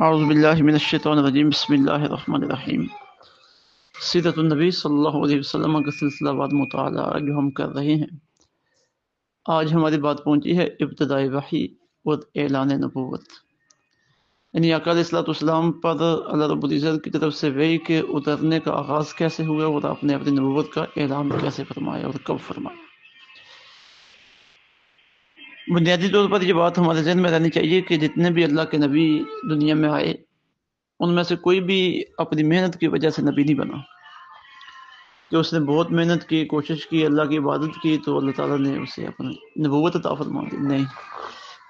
اعوذ باللہ من الشیطان الرجیم بسم اللہ الرحمن الرحیم۔ سیرت النبی صلی اللہ علیہ وسلم کا سلسلہ بعد مطالعہ جو ہم کر رہے ہیں، آج ہماری بات پہنچی ہے ابتدائی وحی اور اعلان نبوت، یعنی آقا علیہ الصلوۃ والسلام پر اللہ رب العزت کی طرف سے وحی کے اترنے کا آغاز کیسے ہوا اور آپ نے اپنی نبوت کا اعلان کیسے فرمایا اور کب فرمایا۔ بنیادی طور پر یہ بات ہمارے ذہن میں رہنی چاہیے کہ جتنے بھی اللہ کے نبی دنیا میں آئے، ان میں سے کوئی بھی اپنی محنت کی وجہ سے نبی نہیں بنا کہ اس نے بہت محنت کی، کوشش کی، اللہ کی عبادت کی تو اللہ تعالیٰ نے اسے اپنی نبوت عطا فرما دی۔ نہیں،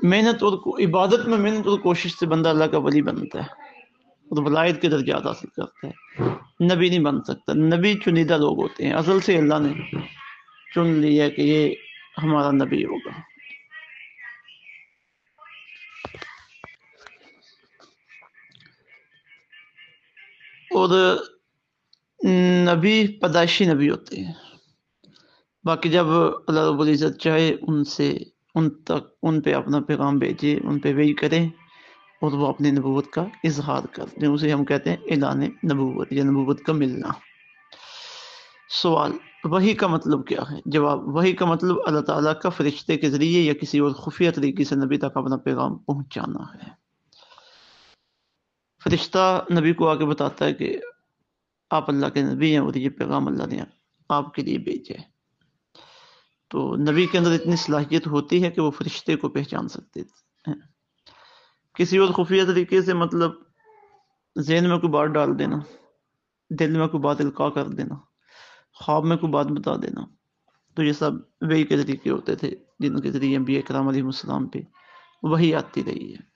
محنت اور عبادت میں محنت اور کوشش سے بندہ اللہ کا ولی بنتا ہے اور ولایت کے درجات حاصل کرتا ہے، نبی نہیں بن سکتا۔ نبی چنیدہ لوگ ہوتے ہیں، اصل سے اللہ نے چن لیا کہ یہ ہمارا نبی ہوگا۔ اور نبی پیدائشی نبی ہوتے ہیں، باقی جب اللہ رب العزت چاہے ان پہ اپنا پیغام بھیجے، ان پہ وحی کرے اور وہ اپنی نبوت کا اظہار کر دیں، اسے ہم کہتے ہیں اعلان نبوت یا نبوت کا ملنا۔ سوال، وحی کا مطلب کیا ہے؟ جواب، وحی کا مطلب اللہ تعالیٰ کا فرشتے کے ذریعے یا کسی اور خفیہ طریقے سے نبی تک اپنا پیغام پہنچانا ہے۔ فرشتہ نبی کو آ کے بتاتا ہے کہ آپ اللہ کے نبی ہیں اور یہ پیغام اللہ نے آپ کے لیے بھیجا ہے۔ تو نبی کے اندر اتنی صلاحیت ہوتی ہے کہ وہ فرشتے کو پہچان سکتے ہیں۔ کسی اور خفیہ طریقے سے مطلب ذہن میں کوئی بات ڈال دینا، دل میں کوئی بات القاء کر دینا، خواب میں کوئی بات بتا دینا، تو یہ سب وحی کے طریقے ہوتے تھے جن کے ذریعے انبیاء کرام علیہ السلام پہ وحی آتی رہی ہے۔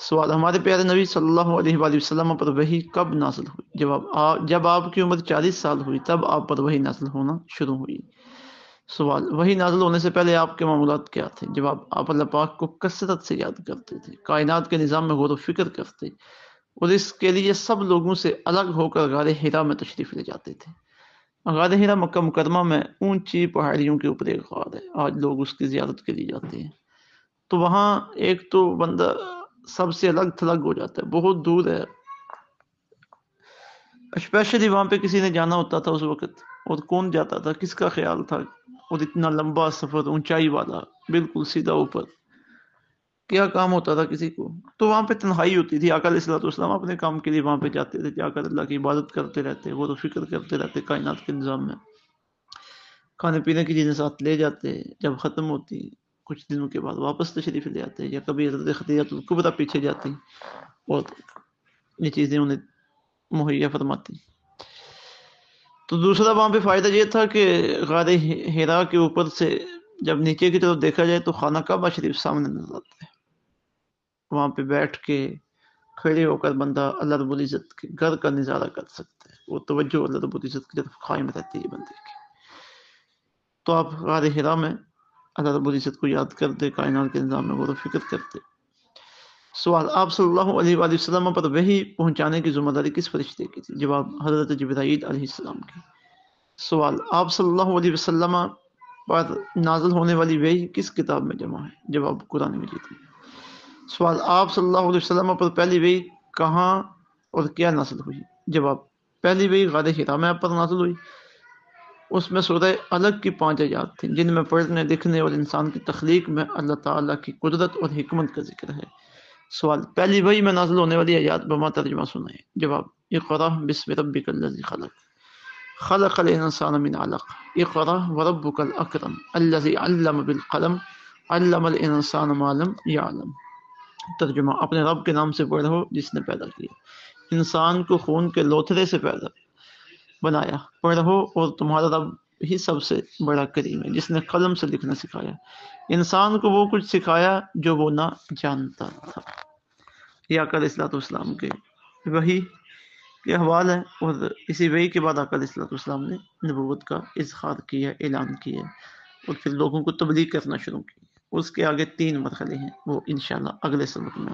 سوال، ہمارے پیارے نبی صلی اللہ علیہ وآلہ وسلم پر وحی کب نازل ہوئی؟ جواب، جب آپ کی عمر 40 سال ہوئی تب آپ پر وحی نازل ہونا شروع ہوئی۔ سوال، وحی نازل ہونے سے پہلے آپ کے معمولات کیا تھے؟ جواب، آپ اللہ پاک کو کثرت سے یاد کرتے تھے، کائنات کے نظام میں غور و فکر کرتے اور اس کے لیے سب لوگوں سے الگ ہو کر غار حرا میں تشریف لے جاتے تھے۔ غار حرا مکہ مکرمہ میں اونچی پہاڑیوں کے اوپر ایک غار ہے، آج لوگ اس کی زیارت کے لیے جاتے ہیں۔ تو وہاں ایک تو بندہ سب سے الگ تھلگ ہو جاتا ہے، بہت دور ہے، اسپیشلی وہاں پہ کسی نے جانا ہوتا تھا اس وقت، اور کون جاتا تھا، کس کا خیال تھا، اور اتنا لمبا سفر، اونچائی والا، بالکل سیدھا اوپر، کیا کام ہوتا تھا کسی کو؟ تو وہاں پہ تنہائی ہوتی تھی۔ آقا علیہ الصلوۃ والسلام اپنے کام کے لیے وہاں پہ جاتے تھے، جا کر اللہ کی عبادت کرتے رہتے، غور و فکر کرتے رہتے کائنات کے نظام میں، کھانے پینے کی چیزیں ساتھ لے جاتے، جب ختم ہوتی کچھ دنوں کے بعد واپس تشریف لے آتے، یا کبھی حضرت خدیجہ الکبریٰ پیچھے جاتی اور یہ چیزیں انہیں مہیا فرماتی۔ تو دوسرا وہاں پہ فائدہ یہ تھا کہ غار حرا کے اوپر سے جب نیچے کی طرف دیکھا جائے تو خانہ کعبہ شریف سامنے نظر آتا ہے۔ وہاں پہ بیٹھ کے کھڑے ہو کر بندہ اللہ رب العزت کے گھر کا نظارہ کر سکتا ہے، وہ توجہ اللہ رب العزت کی طرف قائم رہتی ہے بندے کی۔ تو آپ غار حرا میں اللہ رب العزت کو یاد کرتے، کائنات کے نظام میں غور و فکر کرتے۔ سوال، آپ صلی اللہ علیہ وآلہ وسلم پر وحی پہنچانے کی ذمہ داری کس فرشتے کی تھی؟ جواب، حضرت جبرائیل علیہ السلام کی۔ سوال، آپ صلی اللہ علیہ وسلم پر نازل ہونے والی وحی کس کتاب میں جمع ہے؟ جواب، قرآن مجید میں۔ سوال، آپ صلی اللہ علیہ وسلم پر پہلی وحی کہاں اور کیا نازل ہوئی؟ جواب، پہلی وحی غار حرا میں آپ پر نازل ہوئی، اس میں سورہ الگ کی 5 آیات تھیں جن میں پڑھنے، لکھنے اور انسان کی تخلیق میں اللہ تعالیٰ کی قدرت اور حکمت کا ذکر ہے۔ سوال، پہلی وحی میں نازل ہونے والی آیات بما ترجمہ سنائیں۔ جواب، اقرأ بسم ربک الذی خلق، خلق الانسان من علق، اقرأ وربک الاکرم الذی علم بالقلم، علم الانسان ما لم یعلم۔ ترجمہ، اپنے رب کے نام سے پڑھو جس نے پیدا کیا، انسان کو خون کے لوتھڑے سے پیدا بنایا، پڑھو اور تمہارا رب ہی سب سے بڑا کریم ہے جس نے قلم سے لکھنا سکھایا، انسان کو وہ کچھ سکھایا جو وہ نہ جانتا تھا۔ یہ آقا علیہ الصلوۃ والسلام کے وحی کے احوال ہے، اور اسی وحی کے بعد آقا علیہ الصلوۃ والسلام نے نبوت کا اظہار کیا، اعلان کیا، اور پھر لوگوں کو تبلیغ کرنا شروع کی۔ اس کے آگے 3 مرحلے ہیں، وہ انشاءاللہ اگلے سبق میں